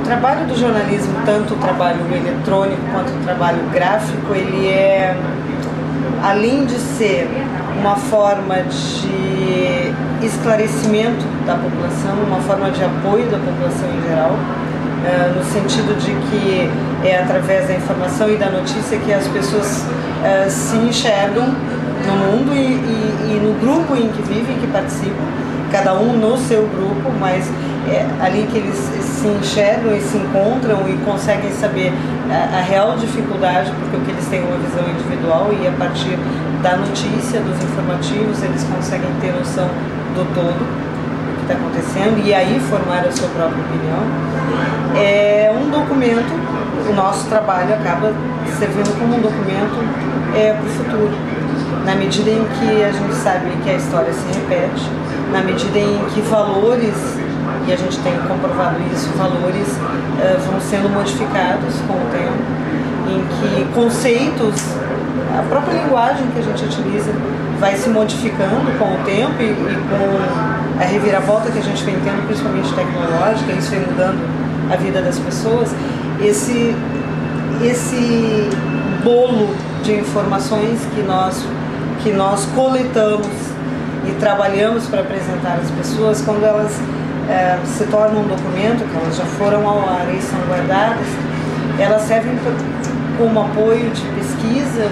trabalho do jornalismo, tanto o trabalho eletrônico quanto o trabalho gráfico, ele é, além de ser uma forma de esclarecimento da população, uma forma de apoio da população em geral, no sentido de que é através da informação e da notícia que as pessoas se enxergam no mundo e no grupo em que vivem, que participam, cada um no seu grupo, mas é ali que eles se enxergam e se encontram e conseguem saber a real dificuldade, porque o que eles têm é uma visão individual e a partir da notícia, dos informativos, eles conseguem ter noção do todo, do que está acontecendo e aí formar a sua própria opinião. É um documento, o nosso trabalho acaba servindo como um documento para o futuro, na medida em que a gente sabe que a história se repete, na medida em que valores, e a gente tem comprovado isso, valores vão sendo modificados com o tempo, em que conceitos, a própria linguagem que a gente utiliza vai se modificando com o tempo e com a reviravolta que a gente vem tendo, principalmente tecnológica, isso vem mudando a vida das pessoas. Esse bolo de informações que nós coletamos e trabalhamos para apresentar às pessoas, quando elas se tornam um documento, que elas já foram ao ar e são guardadas, elas servem como apoio de pesquisa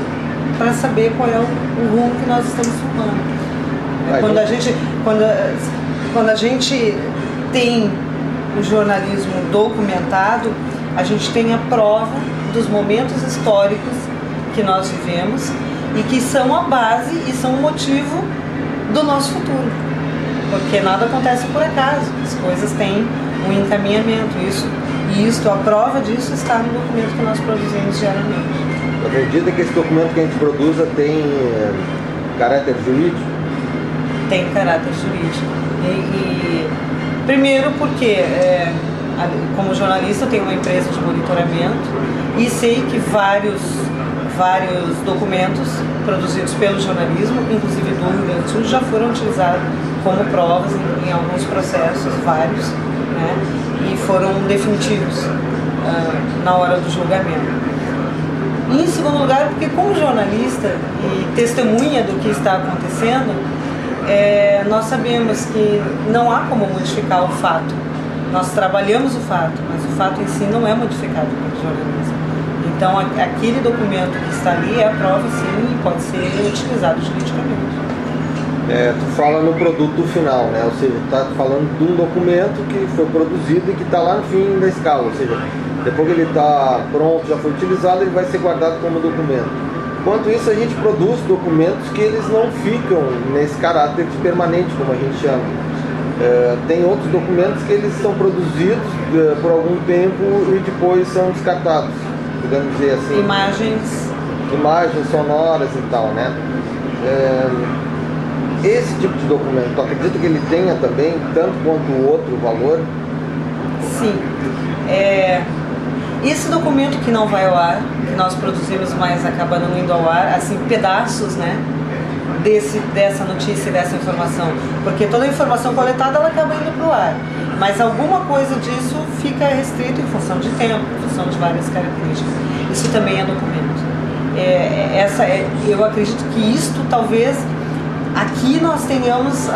para saber qual é o rumo que nós estamos tomando. Quando a gente tem o jornalismo documentado, a gente tem a prova dos momentos históricos que nós vivemos e que são a base e são o motivo do nosso futuro, porque nada acontece por acaso, as coisas têm um encaminhamento, a prova disso está no documento que nós produzimos diariamente. Acredita que esse documento que a gente produza tem caráter jurídico? Tem caráter jurídico. Primeiro porque, como jornalista, eu tenho uma empresa de monitoramento e sei que vários documentos produzidos pelo jornalismo, inclusive do Rio Grande do Sul, já foram utilizados como provas em alguns processos, vários, né, e foram definitivos na hora do julgamento. E, em segundo lugar, porque como jornalista e testemunha do que está acontecendo, nós sabemos que não há como modificar o fato. Nós trabalhamos o fato, mas o fato em si não é modificado pelo jornalismo. Então, aquele documento que está ali é a prova, sim, e pode ser utilizado juridicamente. Tu fala no produto final, né? Ou seja, tu está falando de um documento que foi produzido e que está lá no fim da escala, ou seja, depois que ele está pronto, já foi utilizado, ele vai ser guardado como documento. Enquanto isso, a gente produz documentos que eles não ficam nesse caráter de permanente, como a gente chama. Tem outros documentos que eles são produzidos por algum tempo e depois são descartados, podemos dizer assim. Imagens sonoras e tal, né? Esse tipo de documento, tu acredita que ele tenha também, tanto quanto o outro, valor? Sim. Esse documento que não vai ao ar, que nós produzimos, mas acaba não indo ao ar, assim, pedaços, né, dessa notícia e dessa informação, porque toda a informação coletada ela acaba indo para o ar, mas alguma coisa disso fica restrito em função de tempo, em função de várias características. Isso também é documento. Eu acredito que isto talvez aqui nós tenhamos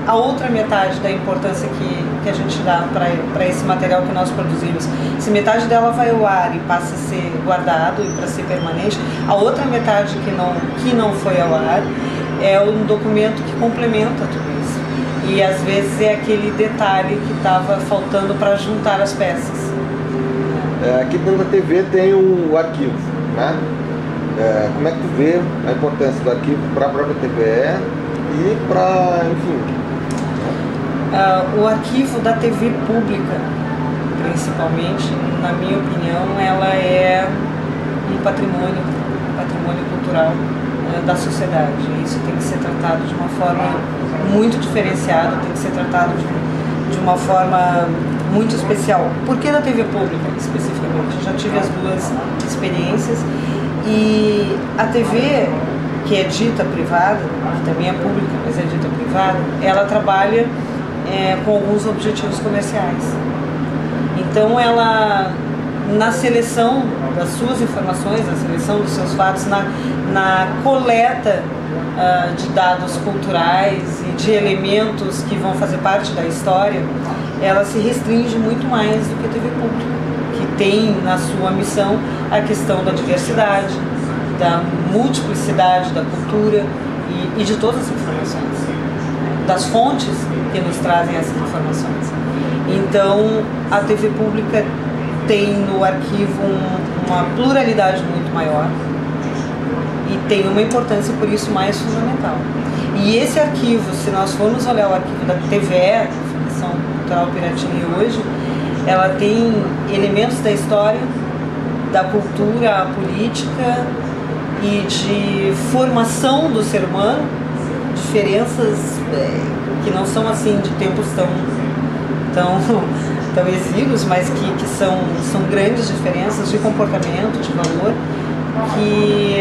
a outra metade da importância que a gente dá para esse material que nós produzimos. Se metade dela vai ao ar e passa a ser guardado e para ser permanente, a outra metade que não foi ao ar é um documento que complementa tudo isso. E às vezes é aquele detalhe que estava faltando para juntar as peças. Aqui dentro da TV tem o arquivo, né? Como é que tu vê a importância do arquivo para a própria TVE e para, enfim? O arquivo da TV pública, principalmente, na minha opinião, ela é um patrimônio cultural da sociedade. Isso tem que ser tratado de uma forma muito diferenciada, tem que ser tratado de uma forma muito especial. Por que da TV pública, especificamente? Eu já tive as duas experiências. E a TV, que é dita privada, que também é pública, mas é dita privada, ela trabalha com alguns objetivos comerciais. Então ela, na seleção das suas informações, na seleção dos seus fatos, na coleta de dados culturais e de elementos que vão fazer parte da história, ela se restringe muito mais do que a TV pública, que tem na sua missão a questão da diversidade, da multiplicidade da cultura e de todas as informações, das fontes que nos trazem essas informações. Então, a TV pública tem no arquivo uma pluralidade muito maior e tem uma importância, por isso, mais fundamental. E esse arquivo, se nós formos olhar o arquivo da TVE, Fundação Cultural Piratini hoje, ela tem elementos da história, da cultura, a política e de formação do ser humano, diferenças que não são assim de tempos tão exíguos, mas que são grandes diferenças de comportamento, de valor, que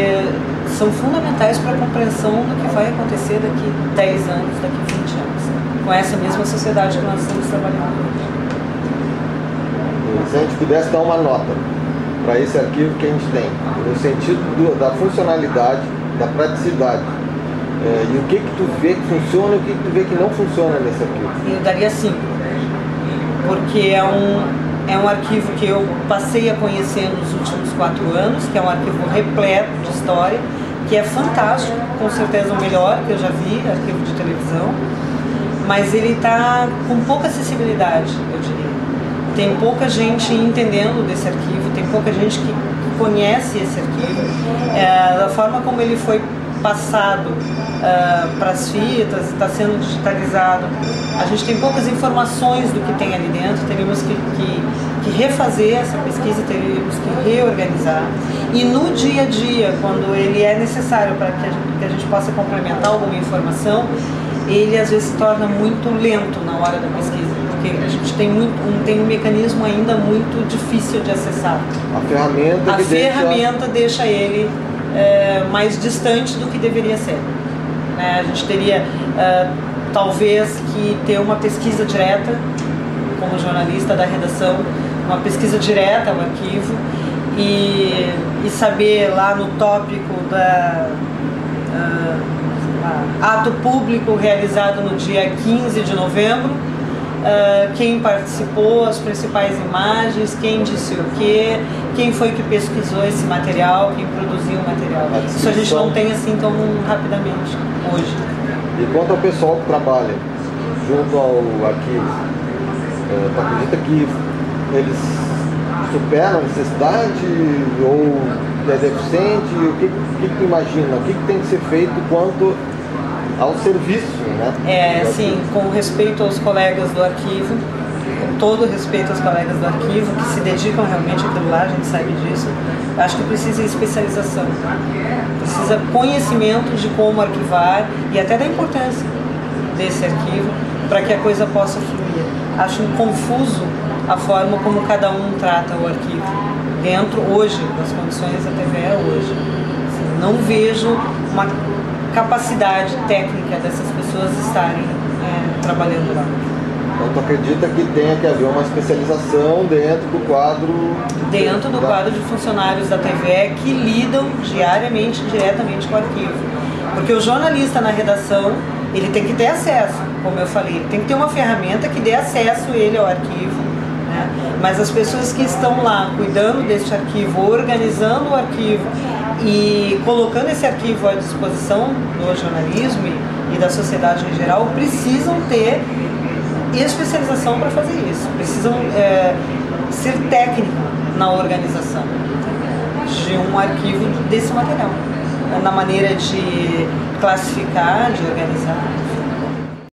são fundamentais para a compreensão do que vai acontecer daqui 10 anos, daqui 20 anos, com essa mesma sociedade que nós estamos trabalhando hoje. Se a gente pudesse dar uma nota para esse arquivo que a gente tem, no sentido da funcionalidade, da praticidade, e o que tu vê que funciona e o que tu vê que não funciona nesse arquivo? Eu daria 5, porque é um arquivo que eu passei a conhecer nos últimos 4 anos, que é um arquivo repleto de história, que é fantástico, com certeza o melhor que eu já vi, arquivo de televisão, mas ele está com pouca acessibilidade, eu diria. Tem pouca gente entendendo desse arquivo, tem pouca gente que conhece esse arquivo, da forma como ele foi passado para as fitas, está sendo digitalizado. A gente tem poucas informações do que tem ali dentro, teríamos que refazer essa pesquisa, teríamos que reorganizar. E no dia a dia, quando ele é necessário para que a gente possa complementar alguma informação, ele às vezes se torna muito lento na hora da pesquisa, porque a gente tem um mecanismo ainda muito difícil de acessar. A ferramenta deixa ele mais distante do que deveria ser. A gente teria talvez que ter uma pesquisa direta, como jornalista da redação, uma pesquisa direta ao arquivo e saber lá no tópico da ato público realizado no dia 15 de novembro, quem participou, as principais imagens, quem disse o quê, quem foi que pesquisou esse material, quem produziu o material. Isso a gente não tem assim tão rapidamente hoje. E quanto ao pessoal que trabalha junto ao arquivo, tu acredita que eles superam a necessidade ou é deficiente? O que tu imagina? O que tem que ser feito quanto ao serviço, né? Sim, com respeito aos colegas do arquivo, com todo respeito aos colegas do arquivo, que se dedicam realmente àquilo lá, a gente sabe disso. Acho que precisa de especialização, precisa conhecimento de como arquivar e até da importância desse arquivo para que a coisa possa fluir. Acho confuso a forma como cada um trata o arquivo dentro, hoje, das condições da TVE hoje. Assim, não vejo uma capacidade técnica dessas pessoas estarem trabalhando lá. Então tu acredita que tenha que haver uma especialização dentro do quadro... Dentro do quadro de funcionários da TVE que lidam diariamente, diretamente com o arquivo. Porque o jornalista na redação, ele tem que ter acesso, como eu falei, ele tem que ter uma ferramenta que dê acesso ele ao arquivo, né? Mas as pessoas que estão lá cuidando deste arquivo, organizando o arquivo e colocando esse arquivo à disposição do jornalismo e da sociedade em geral, precisam ter especialização para fazer isso, precisam ser técnicos na organização de um arquivo desse material, na maneira de classificar, de organizar.